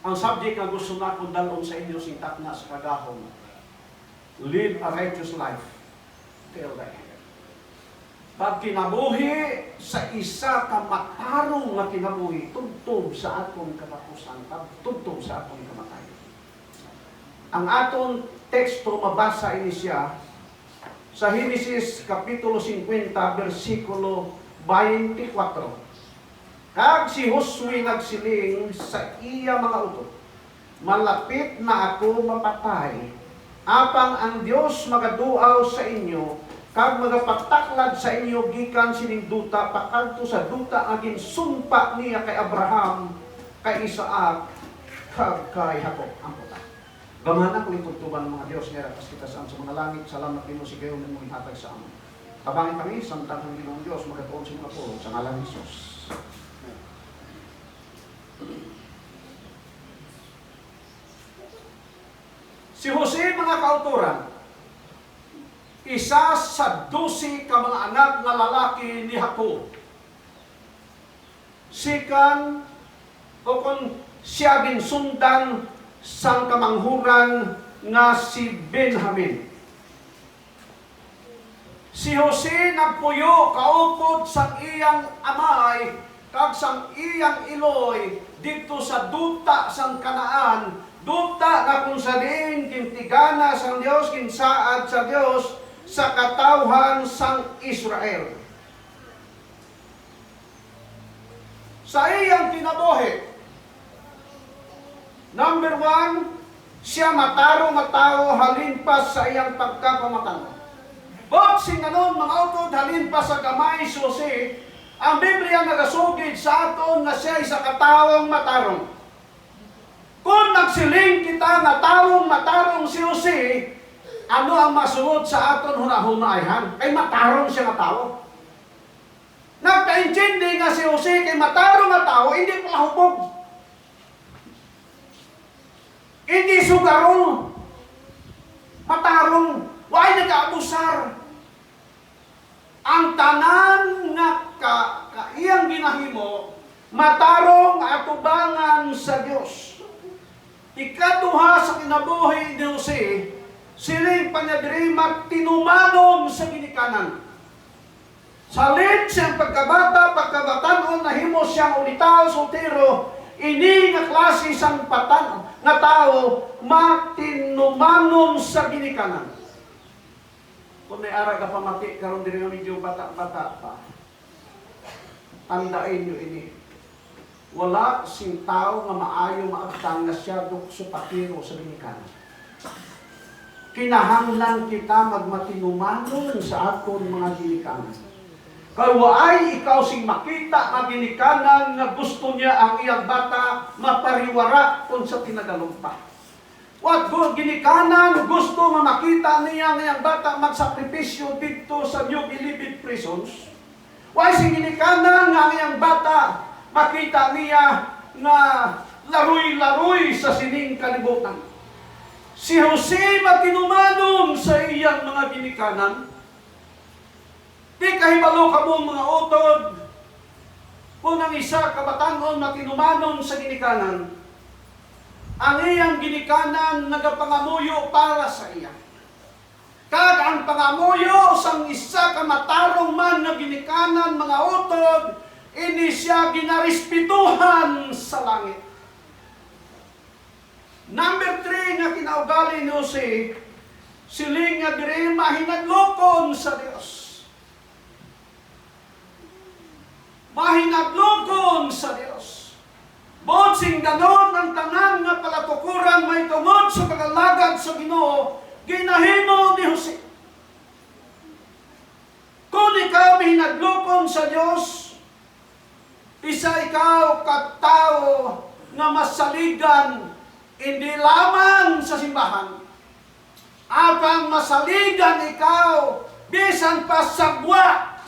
Ang subject nga gusto na kong dalon sa inyo singkat na sa kagahong. Live a righteous life. Till the end. Pag kinabuhi sa isa ka matarong nga kinabuhi, tugtog sa atong katapusan, tugtog sa atong kamatayon. Ang atong teksto mabasa ini siya sa Henesis Kapitulo 50, versikulo 24. Kag si Josue nagsiling sa iya mga utod, malapit na ako mapatay, apang ang Dios magaduaw sa inyo, kag magapataklad sa inyo gikan sining duta, pakadto sa duta aging sumpa niya kay Abraham, kay Isaac, kag kay Jacob. Ang puta. Gamanan ko itugtuban ng mga Diyos, nga rakas kita saan sa mga langit, salamat din mo si kayo ng mga hatag sa amin. Tabangin kami, samtang ng Ginoong Diyos, magkatuon sa mga pulong, sa ngalan ni Jesus. Si Jose, mga kauturan, isa sa 12 ka mga anak na lalaki ni Jacob. Sikan, o kung siya ginsundan sang kamanghuran nga si Benjamin. Si Jose nagpuyo kaupod sa iyang amay, kag sang iyang iloy, dito sa duta sang Kanaan, duta na kung sa din kintigana sang Dios, kinsaad sa Dios sa katawhan sang Israel. Sa iyang kinabuhi, number 1, siya matarong nga tao halimpas sa iyang pagkapamatang. Boxing anon mga utod halimpas sa gamay si Jose, ang Biblia nagasugid sa aton nga siya sa katawang matarong. Kung nagsiling kita nga tawong matarong si Jose, ano ang masunod sa aton hunahunayhan? Kay matarong siya nga tao. Nagkaintindi nga si Jose kay matarong nga tao, hindi pala hubog. Hindi sugarong. Matarong. Why nag-aabusar? Ang tanan nga iyang ginahimo, matarong atubangan sa Dios. Ikaduha sa kinabuhi ni Jose, siling panagrimat tinumanon sa ginikanan. Salit siyang pagkabata-on, nahimo siyang unital, soltero, ini nga klase sang patan nga tao, matinumanon sa ginikanan. Kung may ara ka pamati, karon diri nga medyo bata-bata pa, tandain nyo ini. Wala sing tao nga maayo maabtang na siya dukso patiro sa ginikanan. Kinahanglan kita magmatinumanon sa aton mga ginikanan. Kaya waay ikaw sing makita nga ginikanan nga gusto niya ang iyang bata mapariwara kung sa tinagalumpa. What good ginikanan gusto nga makita niya nga iyang bata magsakripisyo dito sa New Bilibid prisons. Waay sing ginikanan nga ang iyang bata makita niya nga laruy-laruy sa sining kalibutan. Si Jose matinumanon sa iyang mga ginikanan. Di kahibalo ka mong mga utod, kung ang isa kabatanon matinumanon sa ginikanan, ang iyang ginikanan nagapangamuyo para sa iya. Kag ang pangamuyo sang isa kamatarong man na ginikanan mga utod, ini siya ginarispituhan sa langit. Number 3 nga kinaugali ni Jose, siling nga diri mahinadlokon sa Dios. Mahinadlokon sa Dios. Botsing ganon ang tanan nga palatukuran may tungod sa kagalagad sa Ginoo, ginahimo ni Jose. Kung ikaw mahinadlokon sa Dios, isa ikaw katao nga masaligan, hindi lamang sa simbahan. Apang masaligan ikaw, bisan pa sa buwa,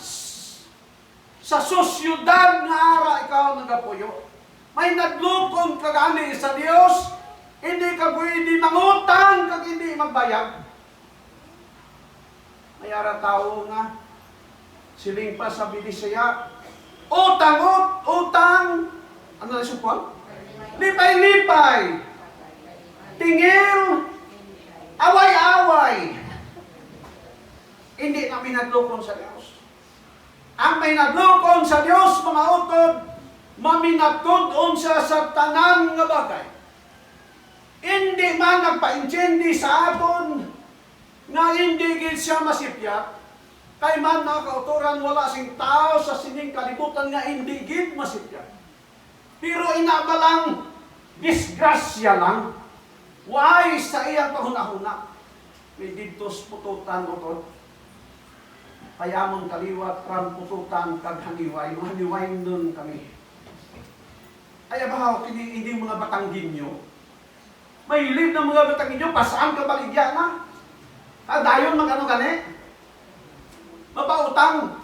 sa sosyudad nga ara ikaw nagapuyo. May nadlukon ka gani sa Dios, hindi ka pwede mangutang kag hindi magbayad. May ara tao nga, siling pa sa Bilisaya, utang, ano na supon? lipay-lipay, tingil, away-away. Hindi na minadlokon sa Diyos. Ang minadlokon sa Diyos, mga utod, maminatod-on siya sa tanan nga bagay. Hindi man nagpa-intindi sa aton na hindi gid siya masipyat, kay man na kauturan wala sing tao sa sining kalibutan nga hindi gid masipyat. Pero inabalang disgrasya lang, why sa iyang pahuna-huna, may didtos pututan utod, payamon kaliwat, ram pututan, kag haniway, mahaniway nun kami. Ay abahaw, hindi mga Batangginyo, may live ng mga Batangginyo, pasaan ka baligya na? Dayon magano gani? Mapautang.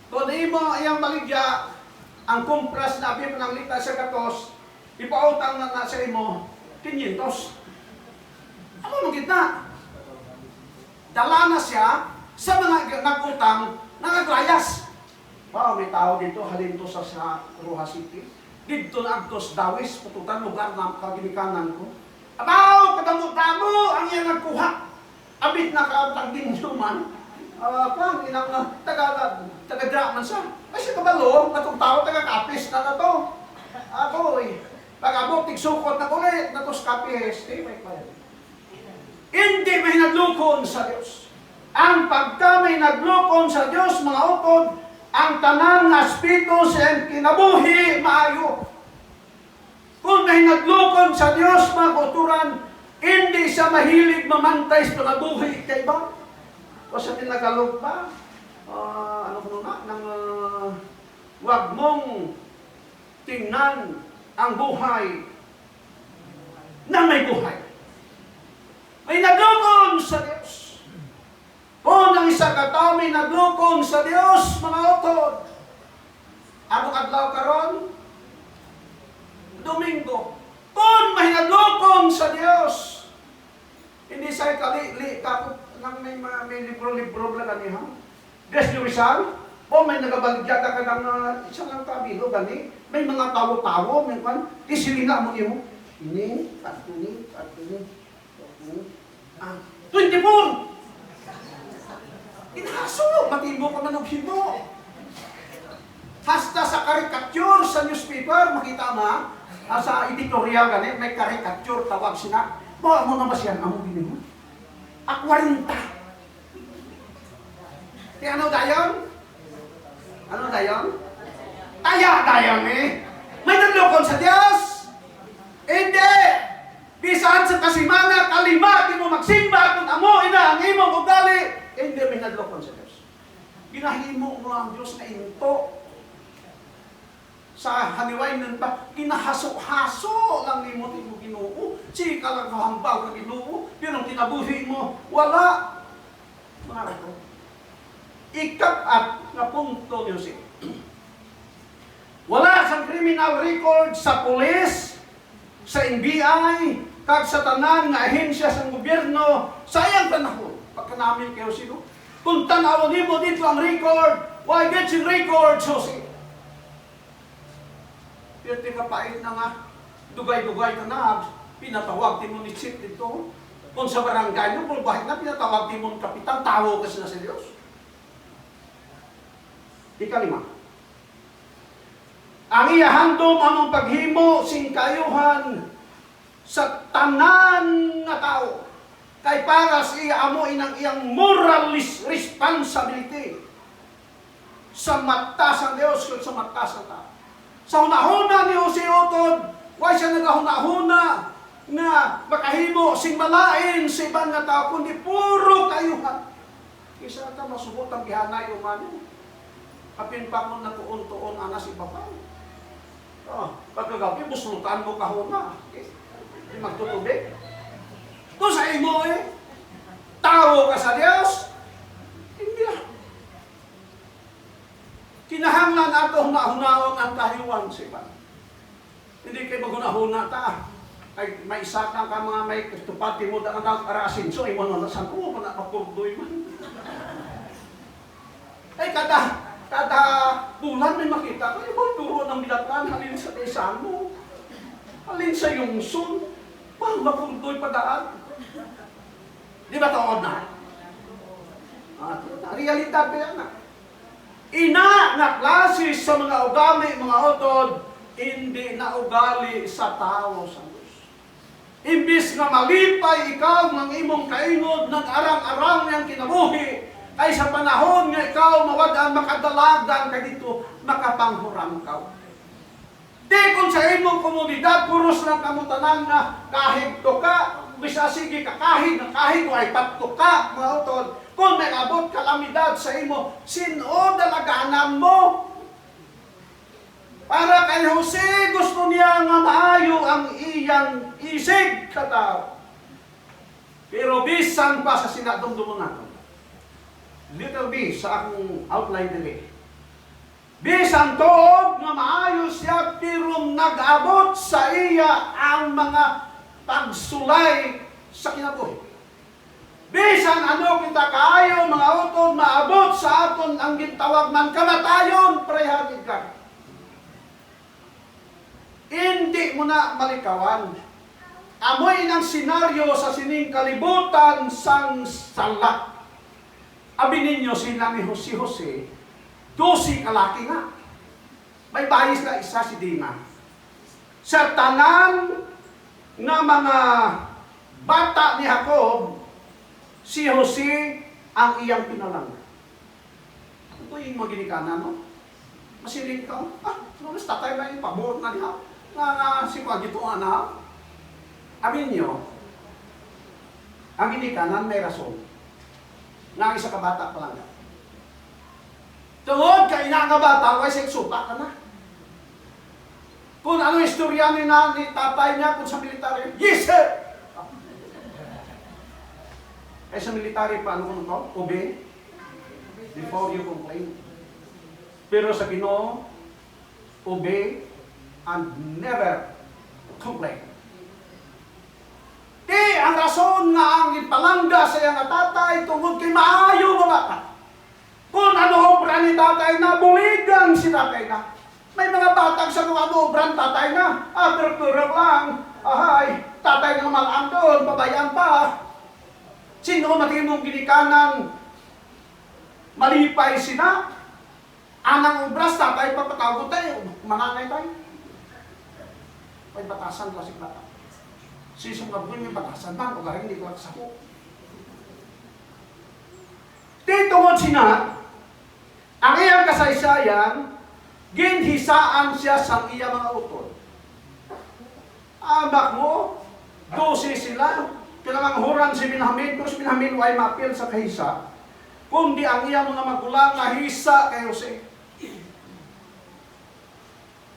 Kung di mo iyang baligya, ang kumpras na abim ng lita sa gatos, ipautang na sa imo, 500. Ano mo kita? Dala na siya sa mga nagutang, nagaglayas. Wow, may tao dito, halin to sa Roja City. Dito na agtos dawis, pututan lugar na kaginikanan ko. Abaw, kadamo-damo ang iyang nagkuha. Abit na kaabtang din nyo man. Pang inang taga-dra man siya. Ay siya kabalo, natong tao taga-kapis na to. Aboy, pag-abot, tigsukot na kulit, natos kapis. Hindi may naglukon sa Diyos. Ang pagka may naglukon sa Diyos, mga utod, ang tanan nga espiritu sa kinabuhi maayo. Kung may naglukon sa Diyos, mga kauturan, hindi siya mahilig mamantay sa kinabuhi kay ba? O sa tinagalog ba? Ano ko na? Wag mong tingnan ang buhay na may buhay. May naglukon sa Diyos. Kung ang isa katao may naglukon sa Diyos, mga utod, anong adlaw karon? Domingo. Kung may naglukon sa Diyos, hindi sa ikali-li, kapot nang may libro-libro na ganihan. Des Luisan, o may nagabaligya ka ng isang ang kabilo, gani, may mga tawo-tawo, may kan, isilina mo iyo. Ini, katuni, 24! Inaso, matimo ka man og himo. Hasta sa karikature sa newspaper, makita na, sa editorial gani, may karikature, tawag sina. Bawa mo na ba siya, amo ginimo? Akwarinta. Di ano dayon? Ano dayon? Taya dayon eh. May naglukon sa Diyos. Hindi. Bisan sa kasimana, kalima, di mo magsimba, kung amo, ina, ang imong ugali. Hindi may naglukon sa Diyos. Ginahimo mo ang Diyos na into. Sa haniway nun ba, ginahaso-haso lang ni mo Ginoo. Chika lang kahambal ka Ginoo. Pero ang kinabuhi mo, wala. Mga rato. Ika-4 na punto niyo siya. Wala sa criminal record sa police, sa NBI, kag sa tanan nga ahensya sa gobyerno, sa iyang panahon. Pagka namin kayo sino, kung tanawin mo dito ang record, why get yung record, Josie? Pero di kapait na nga, dugay-dugay ka na, pinatawag din mo ni Chip dito. Kung sa barangay nyo, pulbahin na, pinatawag din mo ng kapitan, tawo kasi na sa Diyos. Ika-5. Ang iyahandom among paghimo sing kayuhan sa tanan nga tao. Kay para sa iya amo inang iyang moral responsibility sa mata sa Diyos at sa mata sa tao. Sa hunahuna ni Jose Otod, why siya nagahuna-huna nga makahimo sing malain sa ibang nga tao, kundi puro kayuhan. Isa ka masubot ang gihanay umano. Kapin pa mo na tuon-tuon ana si Bapaw. Pagkagabi, buslutan mo kahuna. Di magtutubig. Kung sa imo tao ka sa Diyos, hindi lang. Kinahanglan ato hunahunahon ang kahiwan siya. Hindi kayo maghunahuna ta. Ay, may isa ka mga may tupati mo na arasin. So, imo na nasan ko, manapapurdoy man. Ay, kada bulan may makita. Kaya ba turo ng bilatran, halin sa desan mo? Halin sa yungsun? Mapuntoy padaan. Di ba taon na? Realidad ba yan na? Ina na klase sa mga ugali, mga utod, hindi na ugali sa tao sa Diyos. Imbis nga malipay ikaw ng imong kainod, nag-arang-arang niyang kinabuhi, ay sa panahon nga ikaw mawadaan makadalagan ka dito, makapanghuram ka. Di kung sa imong komunidad, puros lang kamutanan na kahig to ka, bisa sige ka kahig o ay patto ka, mga utod. Kung may abot kalamidad sa imo, sino dalaganan mo? Para kay Jose, gusto niya nga maayo ang iyang isig katao. Pero bisan pa sa sinadumdumo natin. Little B sa akong outline dili. Bisan toog nga maayo siya, pero nag-abot sa iya ang mga pagsulay sa kinabuhi. Bisan ano kita kaayo, mga utod, maabot sa aton ang gintawag man kamatayon, prehagid ka. Hindi mo na malikawan. Amoy ng senaryo sa sining kalibutan sang sala. Abi ninyo sila ni Jose, 12 kalaki nga. May bayis na isa si Dina. Sa tanan nga mga bata ni Jacob, si Jose ang iyang pinalangga. Ito yung maginikanan, no? Masiling ka, mas tatay ba yung pabor na niya? Na si Pagito anak, amin nyo, ang ginikanan may rason. Nga isa ka bata pa lang. Tungod ka ina ka bata, way seksupa ka na. Kung ano istorya ni tatay niya kung sa military, yes sir! Eh sa military pa, ano kung ito? Obey. Before you complain. Pero sa Ginoo, obey and never complain. Di ang rason nga ang ipalangga sa iyang tatay tungod kay maayo nga bata. Kung ano obra ni tatay na, buligan si tatay na. May mga batag sa kung ano obra tatay na. Turok lang. Ahay, tatay nga malaan doon, babayan pa. Sino matimong ginikanan? Malipay sila. Anang obras, tatay papatawag tayo. Manangay tayo. May batasan klasik bata. Sisong kabuhin may batasan ba? O garing hindi ko nagsako. Titungod sina, ang iyang kasaysayan, ginhisaan siya sa iyang mga utol. Amak mo, 12 sila, kinamanghuran si Benjamin, pero si Benjamin ay mapil sa kahisa, kundi ang iyang mga magulang nahisa kay Jose.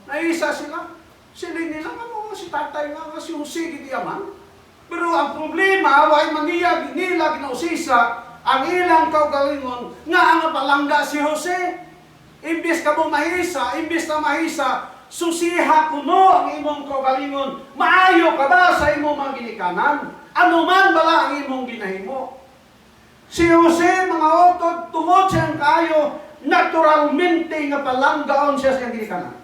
Nahisa sila. Siling nila nga si tatay nga si Jose gitiyaman. Pero ang problema, ay maniyag nila ginausisa ang ilang kaugalingon nga ang palangga si Jose. Imbis ka mo mahisa, imbis na mahisa, susiha kuno ang imong kaugalingon. Maayo ka ba sa imong mga ginikanan? Ano man bala ang imong ginahimo? Si Jose, mga utod, tungod siyang kayo, naturalmente nga palanggaon siya sa ginikanan.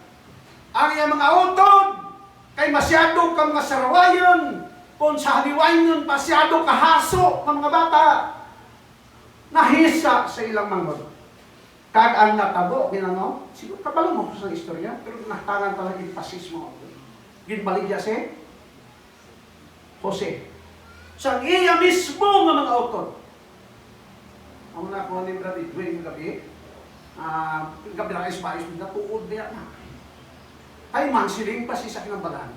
Ang iyang mga utod, kay masyado kang mga sarawayon, kung sa haliwayon, masyado kahaso ng mga bata, nahisa sa ilang manggod. Kag ang natabo, ginano, siguro kabalo mo sa istorya, pero nakatangan talaga yung pasismo. Ginbaligya si Jose. Sa iya mismo ng mga utod. Ang na ko ni Brad Edwin yung gabi, gabi na kayo sa bayos, natuod niya na. Ay man, siling pa si sa kinambalan.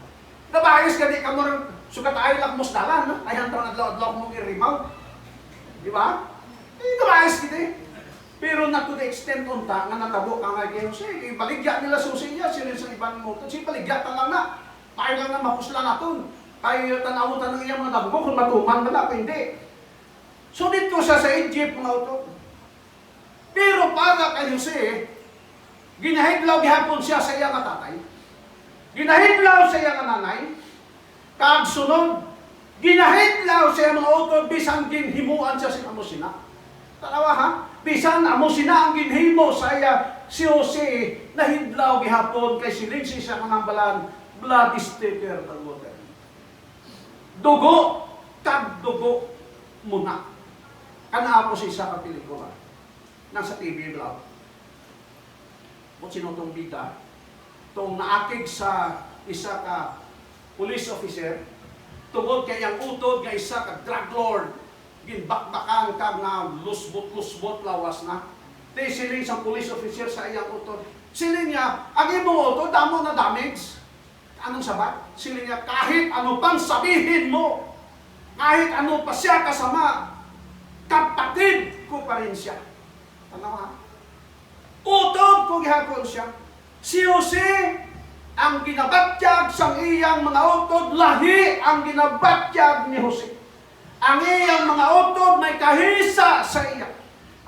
Nabayos ka di ka mo rin, sukat ay lakmos dalan, no? Ay hantang adlaw-adlaw mong irimaw. Di ba? Nabayos kita eh. Pero not to the extent unta, nga natabo ka nga kay Jose. Baligya nila susi niya, sila sa ibang motor. Sige, baligya ka lang na. Tayo lang na mapusla natin. Tayo tanawon ng iyang mga nabugo, kung matuman ba na, hindi. So dito siya sa Egypt, mga auto. Pero para kay Jose, ginahidlaw gihapon siya sa iyang tatay. Ginahidlaw sa iyang nanay, kag sunod, ginahidlaw sa iyang mga utod, bisan ginhimuan siya sa amo sina. Tanawa ha? Bisan amo sina ang ginhimo sa iya, si Jose nahidlaw gihapon kay siling siya kanang balan, blood is thicker than water. Dugo, kag dugo muna. Kana ako sa isa ka pelikula. Nasa TV lang. Kung sino itong bida, itong naakig sa isa ka police officer, tungod kay ang utod nga isa ka drug lord, ginbakbakan ka nga lusbot-lusbot lawas na. Di siling sa police officer sa iyang utod. Siling niya, ang imong utod, damo na damage. Anong sabat? Siling niya, kahit ano pang sabihin mo, kahit ano pa siya kasama, kapatid ko pa rin siya. Ano ha? Utod ko gihapon siya. Si Jose, ang ginabatyag sa iyang mga utod, lahi ang ginabatyag ni Jose. Ang iyang mga utod may kahisa sa iya.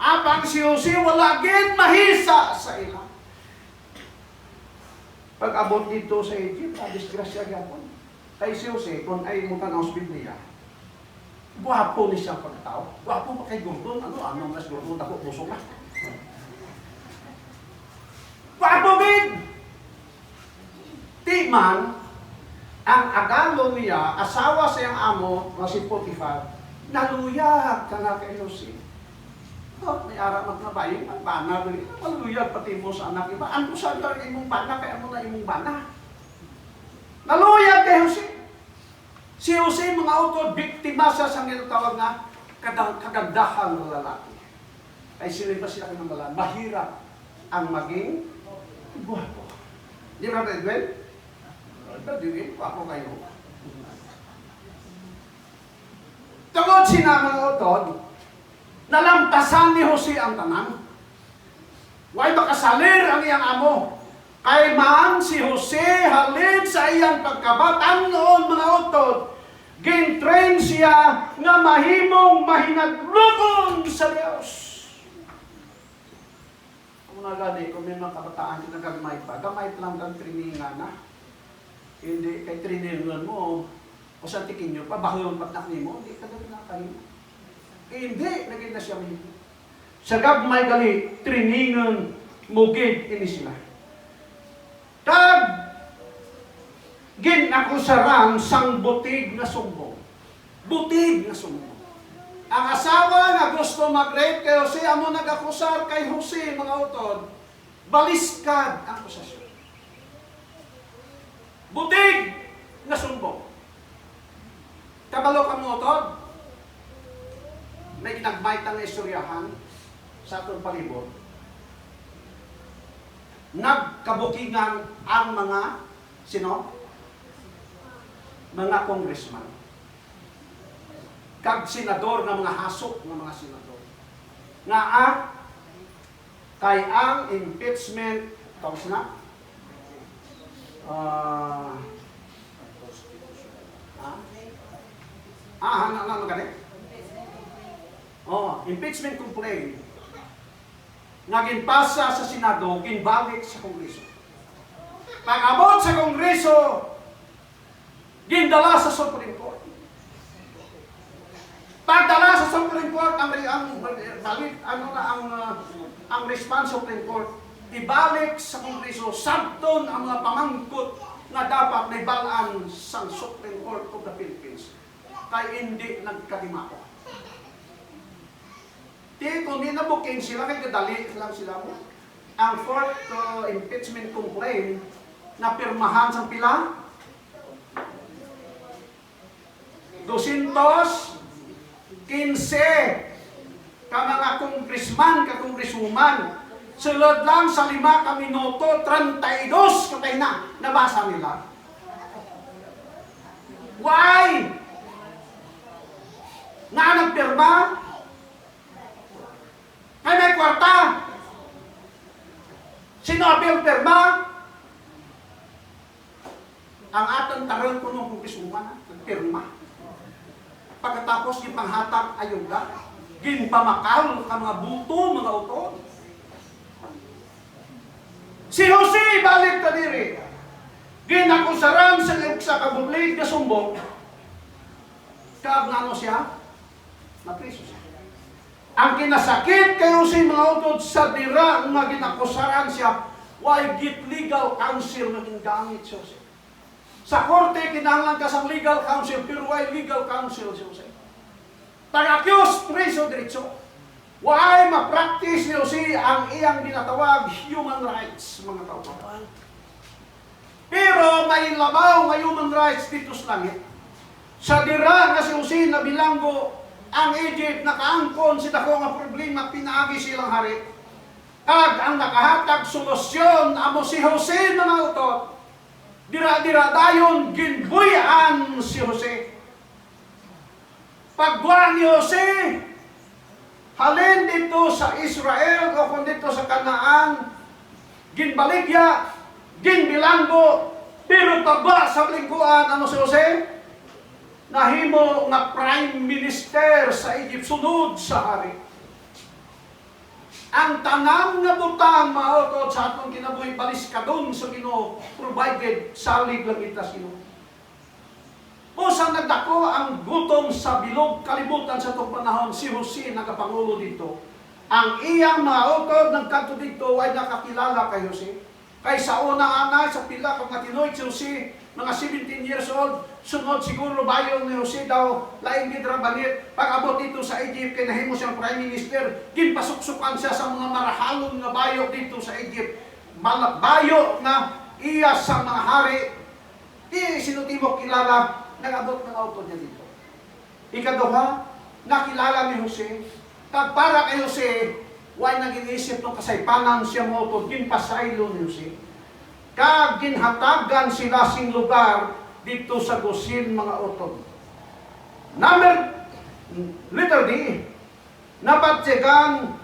Apang si Jose wala gid mahisa sa iya. Pag-abot dito sa Egypt, disgrasya gyapon. Kay si Jose, kung ay mo tanaw sa Biblia, guwapo ni siya pagtao. Guwapo pa kay Gordon. Ano mas Gordon? Ako, busok na. Guwapo gid! Di man, ang agalo niya, asawa sa iyang amo, na si Potiphar, naluyag ka na kay Jose. May aramat na bayo, ang bana rin. Naluyag pati mo sa anak iba. Ano sa imong bana, kaya mo na imong bana. Naluyag kay Jose. Si Jose, mga utod, biktima sa tawag na kagandahan ng lalaki. Ay sila ba sila kinamalan? Mahirap ang maging buhato. Di ba, Edwin? Edwin, ako kayo. Tungod sina mga utod, nalampasan ni Jose ang tanan. Way makasalir ang iyang amo. Kay man si Jose halin sa iyang pagkabatan noon mga utod, gin-train siya nga mahimong mahinaglugon sa Dios. Kung nagani, kung may mga kabataan ka nagagmay pa, gamay pa lang kang triningan na. Hindi, kay triningan mo, o sa tikin nyo pa, bahon patnak ni mo, hindi ka na pinakain. Hindi, naging na siya mahimong. Sa gagmay gali, triningan mo gid ini sila. Kag ginakusaran sang butig na sumbong. Butig na sumbong. Ang asawa nga gusto mag-rape kay Jose, amo nag-akusar kay Jose, mga utod, baliskad ang akusasyon. Butig na sumbong. Kabalo ka mga utod, may ginagbaytang na istoryahan sa atong palibot. Nagkabukingan ang mga sino? Mga congressman. Kag senador ng mga hasok ng mga senador. Nga kay ang impeachment tapos na magani? Impeachment complaint nga ginpasa sa Senado, ginbalik sa Kongreso. Pag-abot sa Kongreso, gindala sa Supreme Court. Pagdala sa Supreme Court, ang response sa Supreme Court, ibalik sa Kongreso, sabton ang mga pamangkot na dapat may balaan sa Supreme Court of the Philippines. Kaya hindi nagkadimako. Kung di nabuking sila, kay kadali lang sila mo. Ang fourth impeachment complaint na pirmahan sa pila, 215 ka mga congressman, ka congresswoman. Sulod lang sa 5 ka minuto, 32 katay na, nabasa nila. Why? Nga nagpirma? Ay may kwarta. Sino ang pirma? Ang atong taron ko nung kongreswoman, nagpirma. Pagkatapos yung panghatag ayuda, ginpamakal ka mga buto, mga utod. Si Jose, balik ka diri. Ginakusaran sa kabublig na sumbong. Kaab na ano siya? Napriso siya. Ang kinasakit kayo si mga utod sa dira nga ginakusaran siya, why get legal counsel na ginagamit siya. Sa korte, kinahanglan ka sa legal counsel, pero why legal counsel siya. Pag-accuse, preso diretso. Why ma-practice niyo ang iyang ginatawag human rights, mga kaupapan. Pero may labaw nga human rights dito sa langit. Sa dira nga si Jose na bilanggo, ang Egypt nakaangkon si dako nga problema, pinaagi silang hari. At ang nakahatag solusyon amo si Jose mga utot. Dira-dira dayon ginbuyan si Jose. Pagbuan ni Jose, halin dito sa Israel o kung dito sa Kanaan, ginbaligya, ginbilanggo, pero pagba sa lingkuan ano si Jose? Nahimo nga prime minister sa Egypt, sunod sa hari. Ang tanang nga butang maotod sa atong kinabuhi, balis ka dun sa Ginoo, provided salig lang ita sino. Usang nagdako ang gutom sa bilog kalibutan sa itong panahon, si Jose nagapangulo dito. Ang iyang maotod ng kanto dito ay nakakilala kay Jose. Kay sa una anay, sa pila kung matinoy si Jose, mga 17 years old, sunod siguro bayong ni Jose daw, laing gidrabanit, pag-abot dito sa Egypt, kay nahimo siyang prime minister, ginpasuksukan siya sa mga marahalong na bayo dito sa Egypt. Bayo na iya sa mga hari, di sinutibok kilala, nag-abot ng auto niya dito. Ikaduha, nakilala ni Jose, kag para kay Jose, why nag-iisip ng kasaypanan siya mo ito, ginpasaylo ni Jose. Kag ginhatagan sila sing lugar dito sa Gosin mga utod. Letter D, nabatsegan,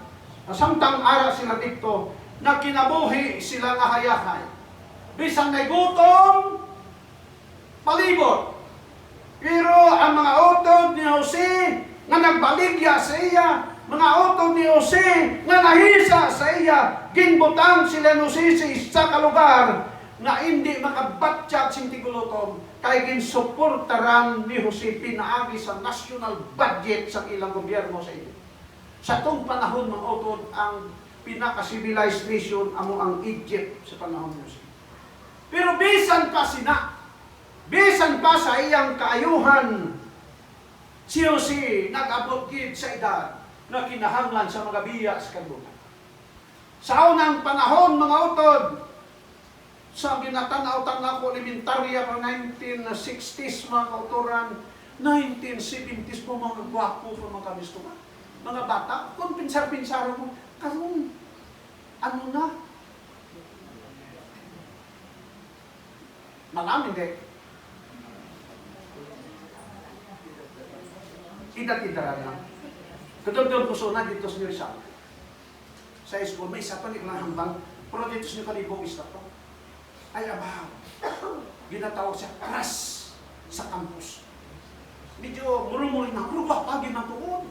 samtang ara sila dito, na kinabuhi sila nga hayahay. Bisang nagutom, palibot. Pero ang mga utod ni Jose, nga nagbaligya sa iya, mga utod ni Jose nga nahisa sa iya, ginbutang sila ni Jose sa isa ka lugar nga hindi makabatsyag sing tigulutom, kay ginsuportaran ni Jose pinaagi sa national budget sa ilang gobyerno sa iyo. Sa tong panahon mga utod, ang pinaka-civilized nation amo ang Egypt sa panahon ni Jose. Pero bisan pa sa iyang kaayuhan, si Jose nag-abot gid sa edad na kinahanglan sa mga biya sa kalibutan. Sa unang panahon, mga utod, sa ginatanaw-tanaw ko elementarya pa 1960s mga kautoran, 1970s po mga gwapo po mga kabistuhan. Mga bata, kung pinsar-pinsara mo, karong, ano na? Malaming din. Idat-idaran lang. Katulad ko suna dito sa Rizal. Sa school, may isa pa ni klang hambang, pero dito sa Kalibong isla pa. Ay, abaw. Ginatawag siya, aras sa campus. Medyo murumuri na, pero guwapagin man tuon.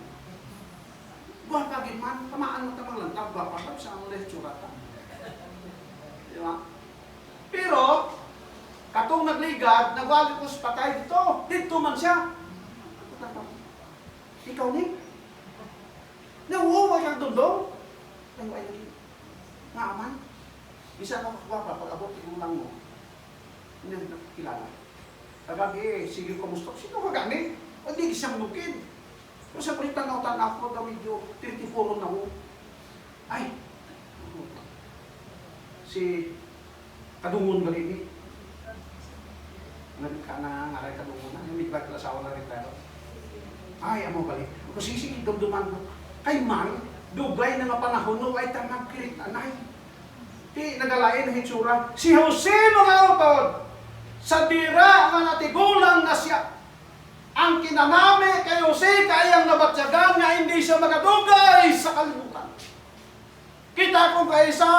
Guwapagin man, tamaan mo tamang lantag, guwapagin sa ang lechurata. Di ba? Pero, katong nagligad, nagwali ko sa patay dito man siya. Ikaw ni? Nawuwa kang dundong? Ano ay naging? Nga aman? Isa na kakwapa, pag-abot yung lang mo. Hindi na kilala. Kagabi, sige kumusta. Sino kagani? O hindi siyang lukid. Pero sa palitan na utan ako, daw medyo 34 na ako. Ay! Si Kadungon Galini. Nangaray Kadungon na. Yung midbag lasawa na rin tayo. Ay, amo gali. Kasi sige, dumduman mo. Kay man, dugay na nga panahon no, ay tamang kirit anay. Di nagalain ang hitsura. Si Jose mga utod, sa dira nga natigulang na siya. Ang kinanami kay Jose, kayang nabatyagan nga hindi siya magadugay sa kalibutan. Kita kung kaisa,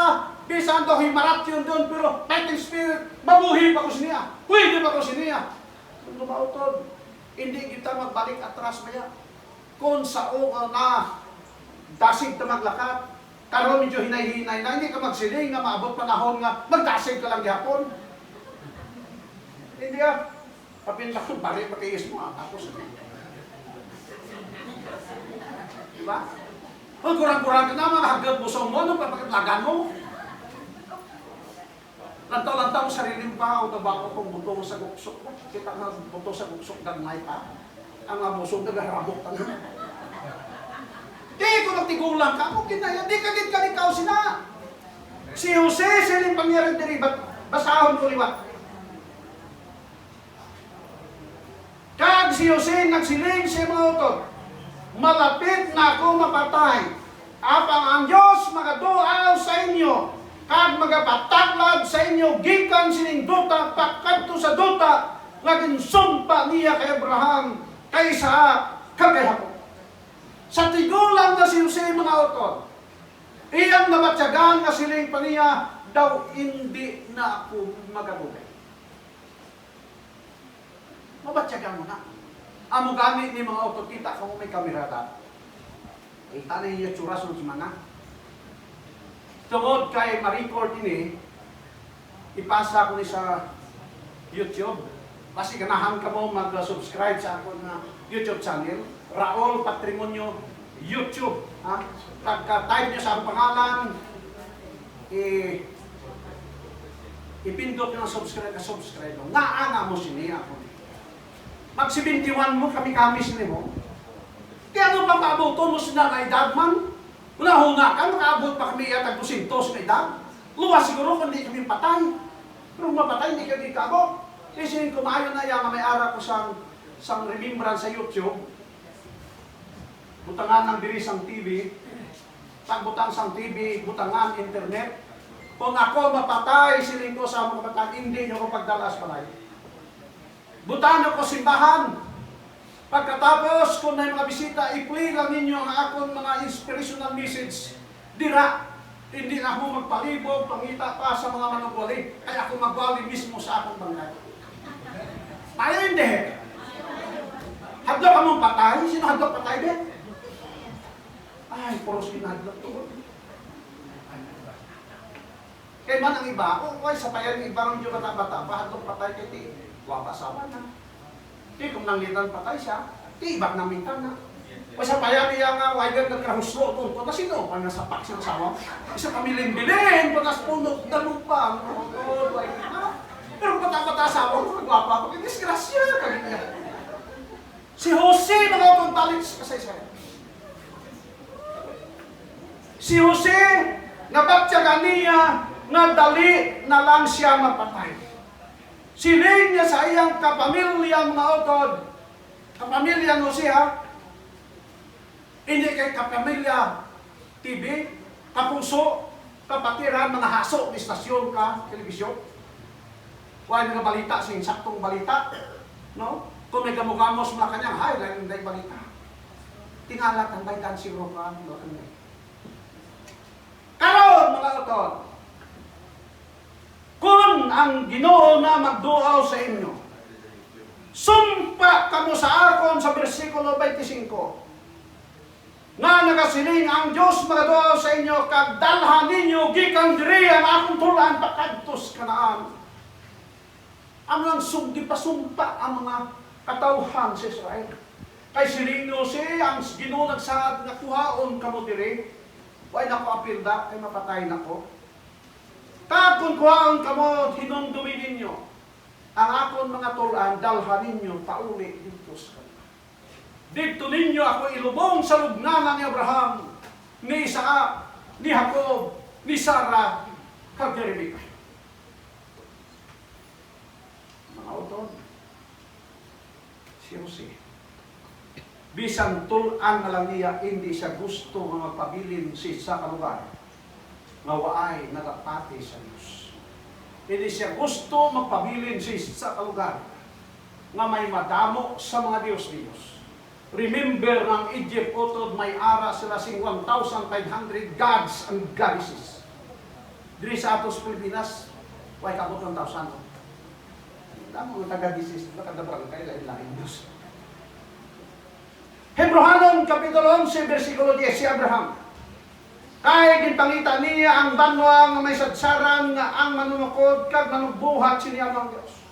bisan daw himarat yun doon, pero fighting spirit, mabuhi pa ko siniya. Pwede pa ko siniya. Kung lumautod, hindi kita magbalik atras maya. Kung sa ugal na dasig na maglakat, karon medyo hinay-hinay na, hindi ka magsiling nga maabot panahon nga, magdasig ka lang yapon. Hindi ah, papinlak ko, bari magkayis mo, tapos. Diba? O, kurang-kurang ka na, mga hagad mo sa ano, papakitlagan mo. Lantaw-lantaw mo sariling pa, o tabako kung buto sa guksok. Kita nga buto sa guksok, ganay pa. Ang abusog, nagaharabok ka na. Di ko nagtigulang ka, kung kinaya, di kagit ka ikaw sina. Si Jose, siling pangyarang diri, basahon ko liwat. Kag si Jose nagsiling siya mga utod, malapit na ako mapatay. Apang ang Diyos magaduaw sa inyo, kag magapataklad sa inyo, gikan sining duta, pakadto sa duta, nga ginsumpa niya kay Abraham, kay Isaac, kag kay Jacob. Sa tigulang na si Jose mga utod, iyang nabatyagan nga siling pa niya, daw hindi na ako magabugay. Mabatyagan mo na. Amo gamit ni mga auto, kita kung may kamera ta. Kita na yung tsuras ng mga. Tungod kay ma-record ini, ipasa ko ni sa YouTube. Kasi ganahan ka mo mag-subscribe sa ako na YouTube channel, Raul Patrimonio YouTube. Ha? Pagka-type niyo sa pangalan, ipindot nyo ang subscribe. Naana mo siniya ako. Mag-71 mo, kami-kamis ni mo. Kaya ano pa maabuton mo sila na edad man? Una-huna ka, makaabot pa kami yatag 200 na edad. Luwas siguro kung hindi kami patay. Pero mapatay, hindi kami kaabot. Kasi kumayo na yan, may ara ko sang remembrance sa YouTube. Butangan ng diri sang TV. Pagbutang sang TV, butangan internet. Kung ako mapatay, siling ko sa mga batang, hindi nyo ko pagdalas palay. Butan ako simbahan. Pagkatapos, kung may mga bisita, i-play lang ninyo ang akong mga inspirational message. Dira, hindi na ako magpalibog, pangita pa sa mga manugwali. Kaya ako magwali mismo sa akong bangkay. Tayo hindi. Hadlok ka mong patay? Sino hadlok patay din? Ay, poros pinadlok to. Kaya man ang iba, kung sa payan ng ibang yung bata-bata, hadlok patay kay ti. Wapasawa na. Di kung nanglitan patay siya, di ibak na mintan na. Sa payan niya nga, waigan nagkahuslo ito. Ito na sino? Pag nasapak siya sa isa pamilin-bilin, panas puno, dalupa. Pero bata-bata asawa ko, nagwapa ako. Disgrasya, kanya. Si Jose, mga itong talents, kasay-say. Si Jose, nabaktyagan niya, na dali na lang siya mapatay. Siling niya sa iyang kapamilya mga utod. Kapamilya no siya. Hindi kay kapamilya TV, kapuso, kapatiran, mga haso, may istasyon ka, telebisyon. Huwag mga balita, saktong balita. No? Kung may gamugamos mga kanyang, hay, lang hindi balita. Tingalat ang baitan siguro ka. Karon mga utod, kung ang Ginoo na magduaw sa inyo, sumpa kamo sa akon sa versikulo 25, nga nagasiling ang Diyos magduaw sa inyo, kag dalhan ninyo gikan diri ang akong tulan pakadtos Kanaan. Ang lang pasumpa ang mga katawhan sa Israel. Kay silino ang Ginoo nagsaad nga kuhaon kamo diri, way nako apilda kay mapatay nako. Kung kuhaan kamo, hinundumin ninyo ang akong mga tulan, dalhan ninyo pauli dito sa kanila. Dito ninyo ako ilubong sa lugnanan ni Abraham, ni Isaac, ni Jacob, ni Sarah, kag ni Rebecca. Mga utod, si Jose, bisan tulan na lang niya, hindi siya gusto nga magpabilin sa kalugar. Nga waay nagapati sa Diyos. Hindi siya gusto magpabilin sa kalugar nga may madamo sa mga Diyos-Diyos. Remember ng Egypt, utod may ara sila sing 1,500 gods and goddesses. Diri sa atos Pilipinas, way kabot 1,000. Damo ng taga-goddesses, nakadabrang kayo lain Diyos. Hebrehanon, Kapitulo 11, versikulo 10, si Abraham. Kaya gipangita niya ang banwa nga may sadsaran nga ang manunukod kag manubuhat siniya ng Diyos.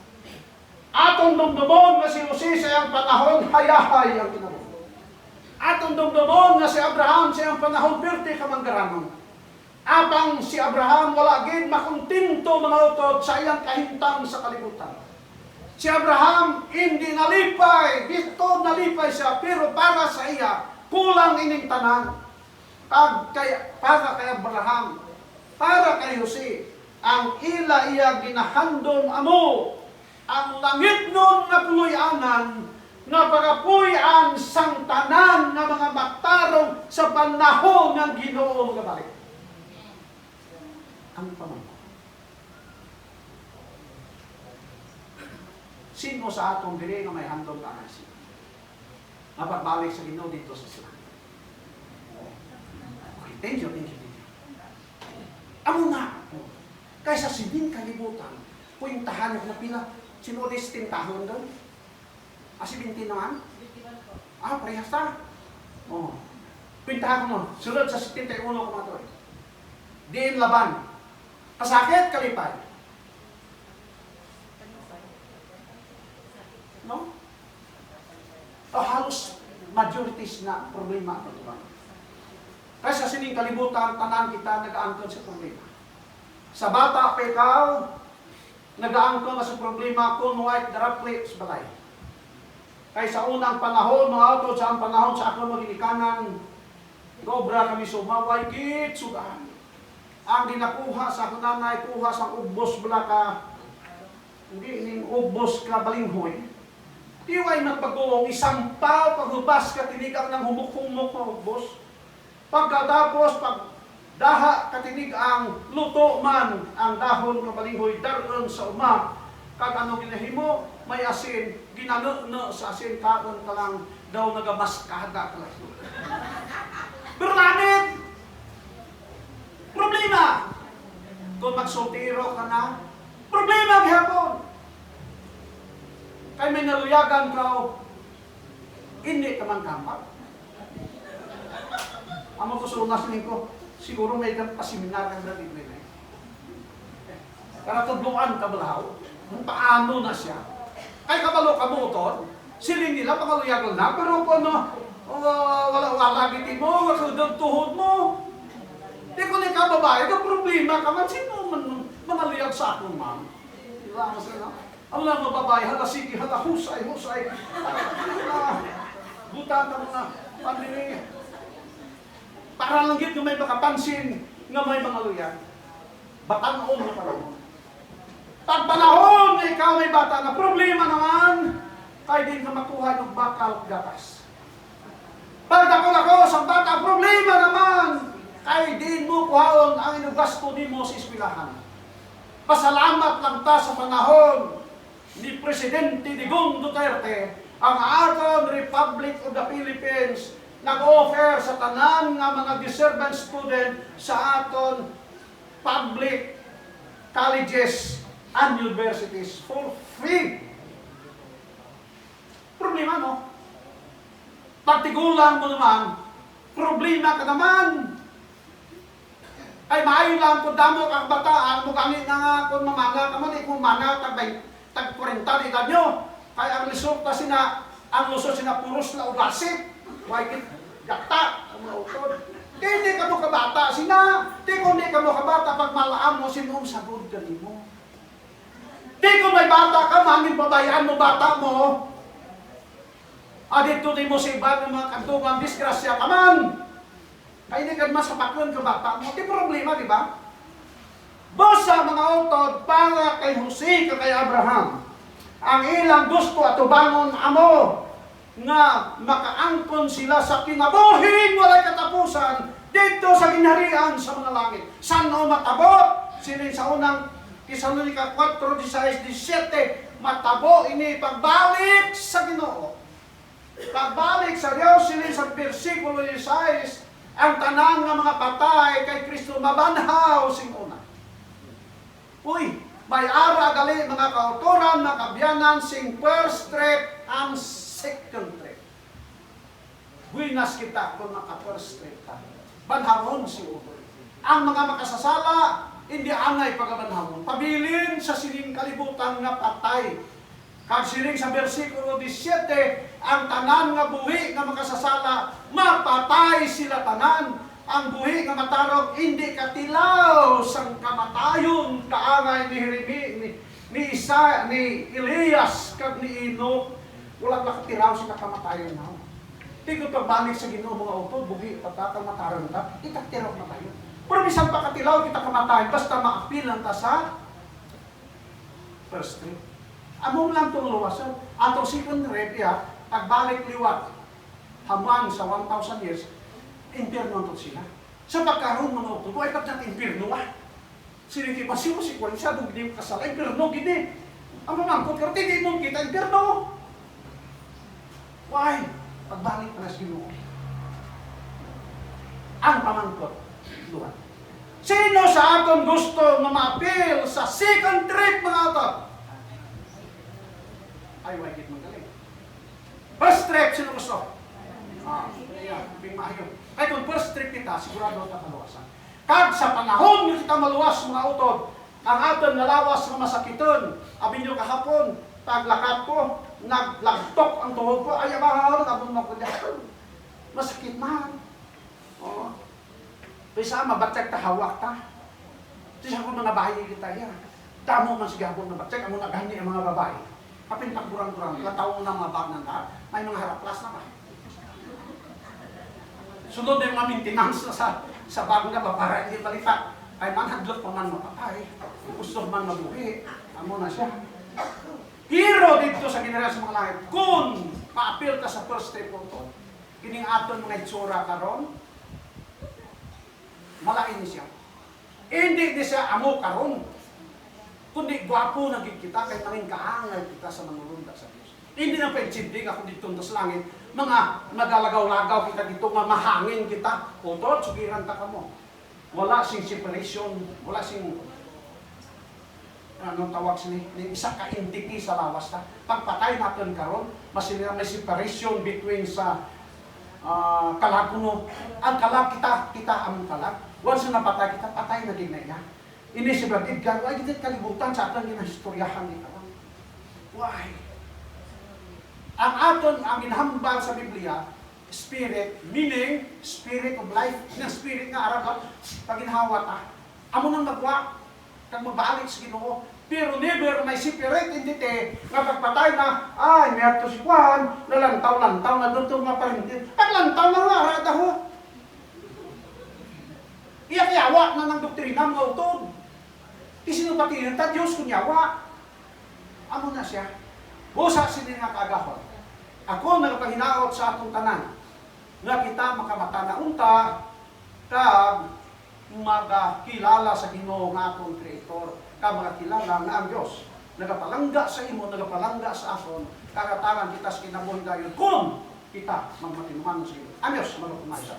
Atong dumdumon nga si Jose sa iyang panahon, hayahay ang kinabuhi. Atong dumdumon nga si Abraham sa iyang panahon perti ka manggaranon. Apang si Abraham wala gid makontinto mga utod sa iyang kahimtang sa kalibutan. Si Abraham hindi nalipay, dito nalipay siya, pero para sa iya kulang ining tanan. Para kay Abraham, para kay Jose, ang ila iya ginahandom amo, ang langit nun na puloy-anan, nga pagapuy-an sang tanan nga mga magtarong sa panahon ng Ginoo mga balik. Ang pamangko. Sino sa atong diri nga may handom ka na siya? Mapagbalik sa Ginoo dito sa sila. Okay, thank you. Amo na. Kaysa sining kalibutan, puintahan na pila, sino destin tahon doon? Asi 20 naman? Parehas ta. Pintahan mo, sunod sa 71 ko matoy. Diin laban. Kasakit, kalipay. No? Halos majorities na problema ito ba? Kaya sa sining kalibutan, tanan kita nag-aangkon sa problema. Sa bata pa ikaw, nag-aangkon ka sa problema kung white darapli sa balay. Kaya sa unang panahon, mga auto, sa ang panahon sa akong maginikanan, gobra kami sumaway, git, sugaan. Ang dinakuha sa akong nanay, kuha sa ubos bala ka, hindi ining ubos ka balinghoy. Iway nagpagawang isampaw, paghubas ka, tinigang ng humuk-humuk na ubos. Pagkatapos, pagdaha katinig ang luto man, ang dahon ka balinghoy, daron sa uma, kag ano ginahimo, may asin, ginano sa asin, kaon ka lang daw nagamaskada ka lang. Pero namit, problema. Kung magsultiro ka na, problema gihapon. Kaya may naluyagan ka, hindi ka man kampak. Amo ko sunas ko, siguro may pasiminar kang dati na yun. Kaya tudluan ka balaw, paano na siya. Kaya kabalo ka motor, siling nila pangaluyagan na, pero kung wala giti mo, wasudod tuhod mo. Di ko na ka babae, ka problema ka man, sino man mangaluyag sa akin, ma'am? Diba, masaya na? Ang lang mga babae, hala sige, hala husay. Buta ka mga pandiri. Para lang git yung may makapansin nga may mangaluyag. Batanon na parang. Pag panahon na ikaw may bata na problema naman, kaya din ka makuha ng bakal gatas. Pag ako sa bata, problema naman, kaya din mo kuhaon ang inugasto ni mo sa eskwelahan. Pasalamat lang ta sa panahon ni Presidente Digong Duterte, ang aton Republic of the Philippines nag-offer sa tanan nga mga deserving student sa aton public colleges and universities for free. Problema, no? Pagtigulan mo naman, problema ka naman. Ay maayo lang kung damo kang bata, ang mugamit na nga kung mamanga ka man, kung mana, tag-40 edad nyo. Kaya ang resulta ang lusot sina puros na ugasit. Wakit gata, ang mga utod. Hindi ka mo kabata, di ko hindi ka mo kabata, pag malaam mo, sinong sabod ka mo. Di ko may bata ka, mangin pabayaan mo bata mo. Dito din mo sa iba ng mga kantungan, disgrasya ka man. Kaya hindi ka masapaklan ka bata mo. Di problema, di ba? Bosa mga utod, para kay Jose, kay Abraham, ang ilang gusto at ubangon amo, nga makaangkon sila sa kinabuhing walay katapusan dito sa ginharian sa mga langit. Saan o matabo? Sila sa unang Tesalonica 4:16-17, matabo ini pagbalik sa Ginoo. Pagbalik sa Dios, sila sa versikulo 16, ang tanan nga mga patay kay Kristo mabanhaw sing una. Uy, may ara gali mga kautoran, mga kabyanan sing first trip and second trip. Buinas kita kung maka-first trip ta. Banhawon si Utoy. Ang mga makasasala, hindi angay pagabanhawon. Pabilin sa sining kalibutan nga patay. Kag sining sa bersikulo 17, ang tanan nga buhi nga makasasala, mapatay sila tanan. Ang buhi nga matarog, hindi katilaw sang kamatayon, kaangay ni Jeremy, ni Isa, ni Elias, kag ni Enoch, walang nakatiraw sila kamatayon na. Di ko pagbalik sa Ginoo mga utod, buhi, patatang mataron ta, itatiraw na tayo. Pero bisan pa katilaw, kita kamatayon, basta maapil lang ta sa first trip. Among lang itong luwasan. Atong second trip, pagbalik liwat, hamang sa 1,000 years, impyerno ito sila. Sa pagkaroon mga utod, ay pag natin impyerno Siniti pa siya si Kwan siya, nung hindi kasala, impyerno gini. Ang mamangkot, pero hindi nung kita, impyerno. Why? Pagbalik pa na si Ginoo. Ang pamangkot, luwan. Sino sa aton gusto na ma-appeal sa second trip mga utod? Ay, wait, magaling. First trip, sino gusto? Maayo. Kaya kung first trip kita, sigurado ka maluwasan. Kag sa panahon nyo kita maluwas mga utod, ang aton nalawas na masakiton, abin nyo kahapon, paglakat ko, naglagtok ang tuhod ko, ay mahal, abon mo ko dyan. Masakit man. Oh. Bisa mabatag ta hawak ta. Bisa ko mga bahay kita yan. Damo man sige abon na batag, amo nagani ang mga babae. Kapin pagburang-burang, lataw na mga bagnan ka, may mga haraplas na ba? Sunod na yung mga maintenance na sa bagong na para hindi balitak. Ay manhadlot pa man mapatay. Gusto man mabuhi. Amo na siya. Hero dito sa generasyon mga langit. Kung pa-appeal ka sa first step po, kining aton mga itsura karon, malain siya. Hindi di siya amo karon. Kundi gwapo na kita kay maning kaangay kita sa manulunda sa Dios. Hindi na pwede ako dito sa langit. Mga nagalagaw-lagaw kita dito, nga mahangin kita. Utod, sugiran ta ka mo. Wala sing separation, wala sing anong tawag sini, isa ka entity sa lawas ta. Pagpatay natin karon, masila may separation between sa kalag kuno. Ang kalag kita ang kalag. Once na napatay kita, patay na din na yan. Ini si Brad Edgar, ay hindi kalibutan sa atin ginahistóryahan ni karon. Why? Ang aton, ang inhambal sa Biblia, spirit, meaning, spirit of life, ng spirit nga araw, pag inhawa ta, amo nang magwa, kag mabalik sa Ginoo. Pero never may separate entity, nga pagpatay na, ay, may ato si Juan, nalantaw-lantaw na doon itong maparintin. Paglantaw na nga, arada ho. Iyak-yawa na ng doktrina, mga utod. Isinupatinan ta, Diyos kunyawa. Amo na siya. Busa sila nga kaagahon. Ako nagpahinaot sa atong tanan nga kita makamata na unta kag magakilala sa Ginoo nga atong Creator, kag magakilala nga ang Dios nagapalangga sa imo, nagapalangga sa aton, kagatangan kita sa kinabuhi dayon kung kita magmatinuman sa Ginoo. Ang Dios magpumay sa